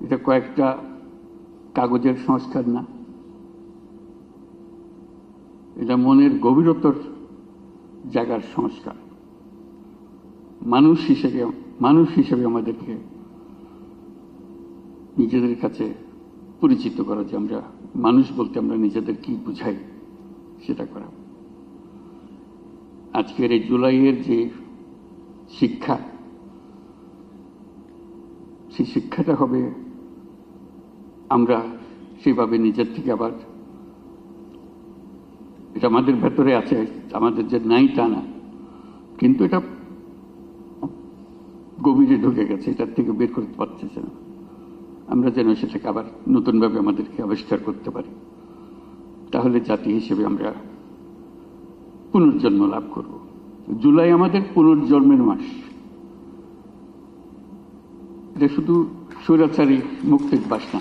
এটা কয়েকটা কাগজের সংস্কার না, এটা মনের গভীরতর জায়গার সংস্কার। মানুষ হিসেবে আমাদেরকে নিজেদের কাছে পরিচিত করা, যে আমরা মানুষ বলতে আমরা নিজেদের কি বুঝাই সেটা করা। আজকের এই জুলাইয়ের যে শিক্ষা, সেই শিক্ষাটা হবে আমরা সেভাবে নিজের থেকে আবার, এটা আমাদের ভেতরে আছে, আমাদের যে নাই তা না, কিন্তু এটা গভীরে ঢুকে গেছে, এটার থেকে বের করতে পারতেছে না। আমরা যেন সেটাকে আবার নতুনভাবে আমাদেরকে আবিষ্কার করতে পারি, তাহলে জাতি হিসেবে আমরা পুনর্জন্ম লাভ করব। জুলাই আমাদের পুনর্জন্মের মাস। এটা শুধু স্বৈরাচারী মুক্তির মাস না।